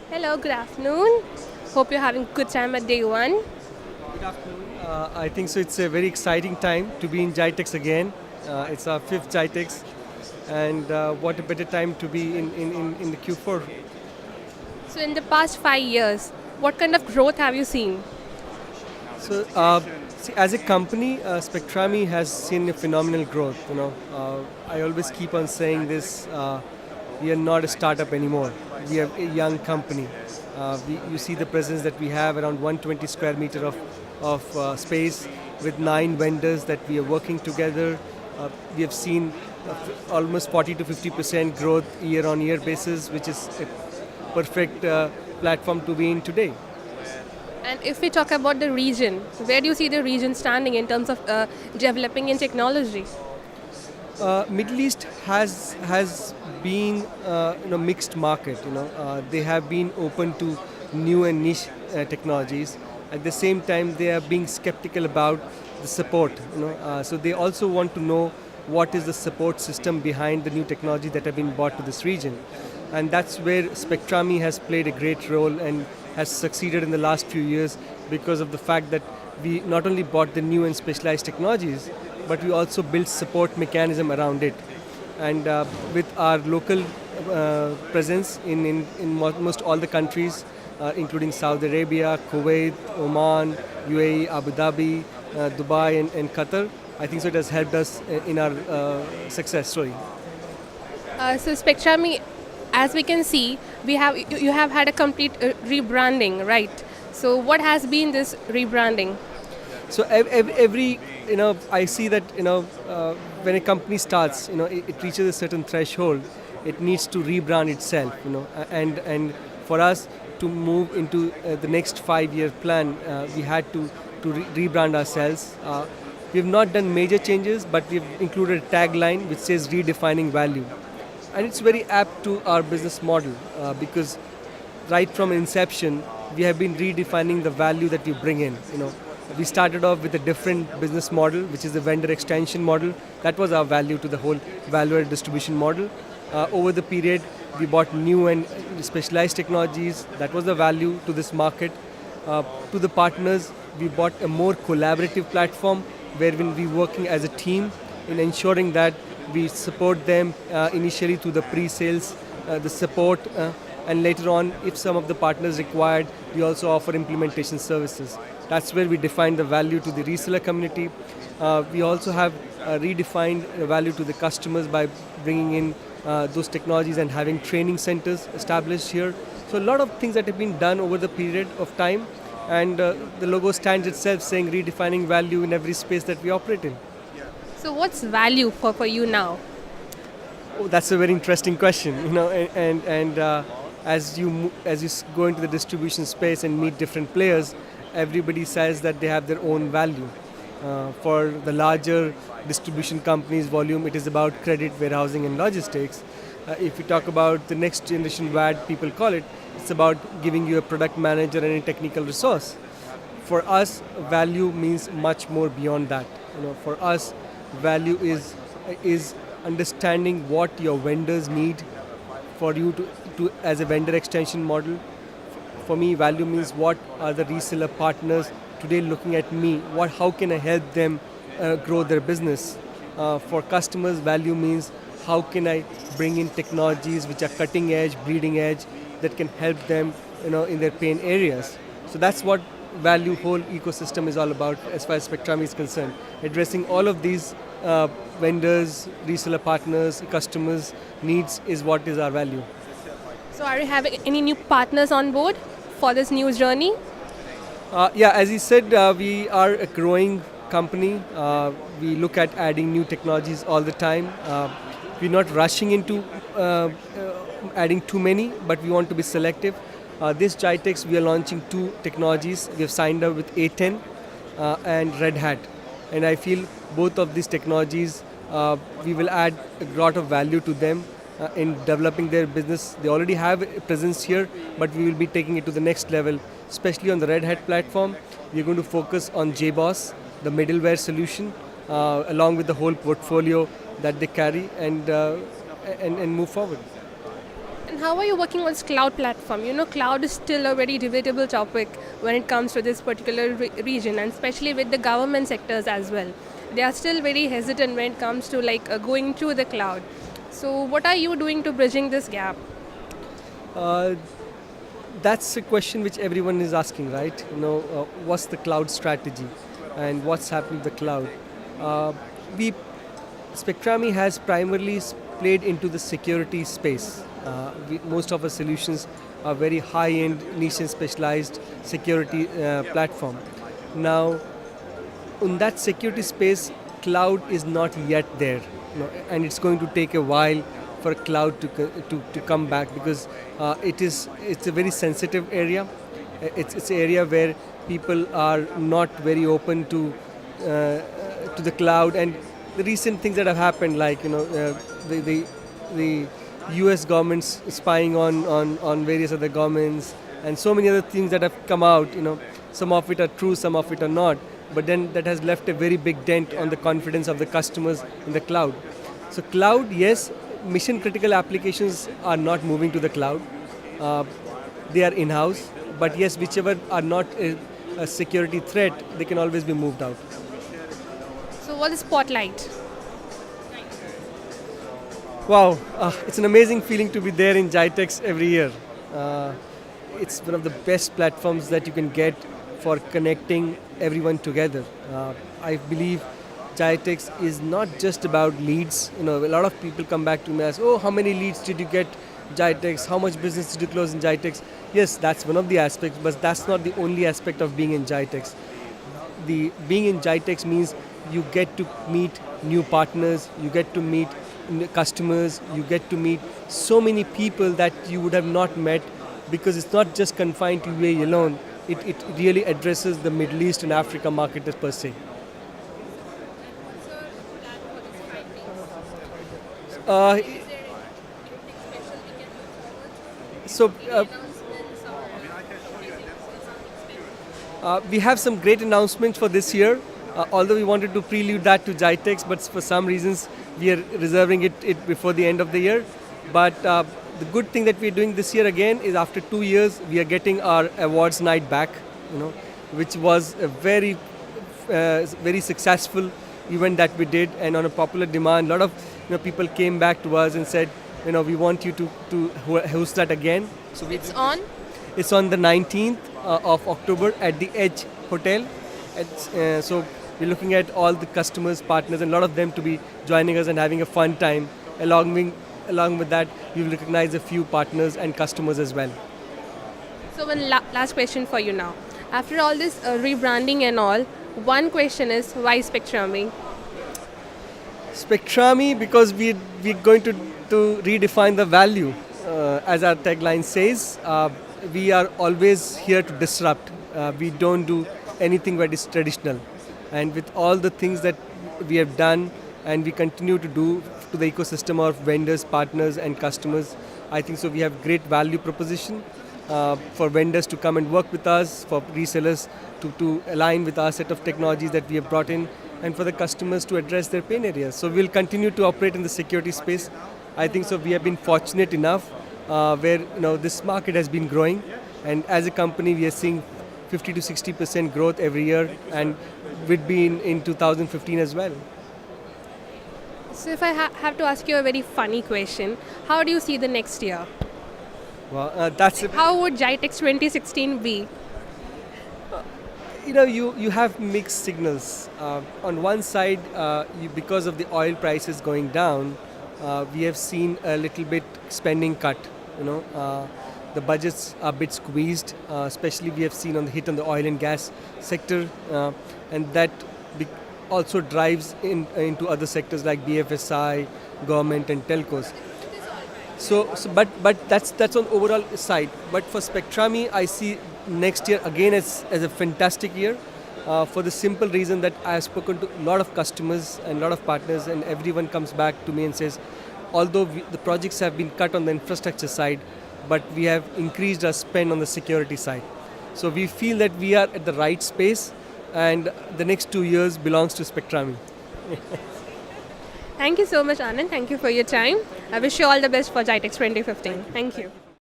Hello, good afternoon. Hope you're having a good time at day one. Good afternoon. I think so. It's a very exciting time to be in GITEX again. It's our fifth GITEX, and what a better time to be in the Q4. So, in the past 5 years, what kind of growth have you seen? So, see, as a company, Spectrami has seen a phenomenal growth. I always keep on saying this. We are not a startup anymore. We are a young company. You see the presence that we have around 120 square meter of space with 9 vendors that we are working together. We have seen almost 40 to 50% growth year on year basis, which is a perfect platform to be in today. And if we talk about the region, where do you see the region standing in terms of developing in technology? Middle East has been mixed market. They have been open to new and niche technologies. At the same time, they are being skeptical about the support. So they also want to know what is the support system behind the new technology that have been brought to this region, and that's where Spectrami has played a great role and has succeeded in the last few years because of the fact that we not only bought the new and specialized technologies, but we also built support mechanism around it. And with our local presence in almost all the countries, including Saudi Arabia, Kuwait, Oman, UAE, Abu Dhabi, Dubai, and Qatar, I think so it has helped us in our success story. So, Spectrami, as we can see, you have had a complete rebranding, right? So, what has been this rebranding? So every I see that when a company starts, it reaches a certain threshold, it needs to rebrand itself, and for us to move into the next 5 year plan, we had to rebrand ourselves. We have not done major changes, but we've included a tagline which says redefining value, and it's very apt to our business model because right from inception we have been redefining the value that we bring in. We started off with a different business model, which is the vendor extension model. That was our value to the whole value-added distribution model. Over the period, we bought new and specialized technologies. That was the value to this market. To the partners, we bought a more collaborative platform where we'll be working as a team in ensuring that we support them initially through the pre-sales, the support, and later on, if some of the partners required, we also offer implementation services. That's where we define the value to the reseller community. We also have redefined the value to the customers by bringing in those technologies and having training centers established here. So a lot of things that have been done over the period of time, and the logo stands itself saying redefining value in every space that we operate in. So, what's value for you now? Oh, that's a very interesting question. And as you go into the distribution space and meet different players, everybody says that they have their own value. For the larger distribution companies, volume, it is about credit, warehousing, and logistics. If you talk about the next generation WAD, people call it, it's about giving you a product manager and a technical resource. For us, value means much more beyond that. For us, value is understanding what your vendors need for you to as a vendor extension model. For me, value means what are the reseller partners today looking at me? How can I help them grow their business? For customers, value means how can I bring in technologies which are cutting edge, bleeding edge, that can help them, in their pain areas. So that's what value whole ecosystem is all about as far as Spectrum is concerned. Addressing all of these vendors, reseller partners, customers' needs is what is our value. So, are you having any new partners on board for this new journey? Yeah, as you said, we are a growing company. We look at adding new technologies all the time. We're not rushing into adding too many, but we want to be selective. This GITEX, we are launching two technologies. We have signed up with A10 and Red Hat. And I feel both of these technologies, we will add a lot of value to them in developing their business. They already have a presence here, but we will be taking it to the next level, especially on the Red Hat platform. We're going to focus on JBoss, the middleware solution, along with the whole portfolio that they carry, and move forward. And how are you working on this cloud platform? You know, cloud is still a very debatable topic when it comes to this particular region, and especially with the government sectors as well. They are still very hesitant when it comes to like going to the cloud. So, what are you doing to bridging this gap? Uh, that's a question which everyone is asking, right? What's the cloud strategy, and what's happening with the cloud? Uh, we Spectrami has primarily played into the security space. Most of our solutions are very high-end, niche and specialized security platform. Now, in that security space, cloud is not yet there, and it's going to take a while for cloud to come back, because it's a very sensitive area. It's an area where people are not very open to the cloud, and the recent things that have happened, like the U.S. government's spying on various other governments, and so many other things that have come out. Some of it are true, some of it are not. But then that has left a very big dent on the confidence of the customers in the cloud. So cloud, yes, mission critical applications are not moving to the cloud. They are in-house. But yes, whichever are not a security threat, they can always be moved out. So, what is Spotlight? Wow, it's an amazing feeling to be there in GITEX every year. Uh, it's one of the best platforms that you can get for connecting everyone together. I believe GITEX is not just about leads. A lot of people come back to me and ask, "Oh, how many leads did you get GITEX? How much business did you close in GITEX?" Yes, that's one of the aspects, but that's not the only aspect of being in GITEX. The being in GITEX means you get to meet new partners, you get to meet customers, you get to meet so many people that you would have not met, because it's not just confined to UAE alone. It really addresses the Middle East and Africa market per se. Uh, so we have some great announcements for this year. Although we wanted to prelude that to GITEX, but for some reasons we are reserving it before the end of the year. But the good thing that we're doing this year again is, after 2 years, we are getting our awards night back, which was a very successful event that we did, and on a popular demand, a lot of people came back to us and said, we want you to host that again. So it's on the 19th of October at the Edge Hotel. So we're looking at all the customers, partners, and a lot of them to be joining us and having a fun time. Along with that, we will recognize a few partners and customers as well. So, one last question for you now. After all this rebranding and all, one question is, why Spectrami? Spectrami, because we're going to redefine the value. As our tagline says, we are always here to disrupt. We don't do anything that is traditional. And with all the things that we have done and we continue to do to the ecosystem of vendors, partners, and customers, I think so we have great value proposition for vendors to come and work with us, for resellers to align with our set of technologies that we have brought in, and for the customers to address their pain areas. So we'll continue to operate in the security space. I think so we have been fortunate enough where this market has been growing, and as a company we are seeing 50 to 60% growth every year, and we'd be in 2015 as well. So, if I have to ask you a very funny question, how do you see the next year? Well, How would GITEX 2016 be? You have mixed signals. On one side, because of the oil prices going down, we have seen a little bit spending cut. The budgets are a bit squeezed, especially we have seen on the hit on the oil and gas sector, and that also drives into other sectors like BFSI, government, and telcos. But that's on overall side. But for Spectrami, I see next year again as a fantastic year, for the simple reason that I have spoken to a lot of customers and a lot of partners, and everyone comes back to me and says, although the projects have been cut on the infrastructure side, but we have increased our spend on the security side. So we feel that we are at the right space, and the next 2 years belongs to Spectrami. Thank you so much, Anand. Thank you for your time. I wish you all the best for GITEX 2015. Thank you.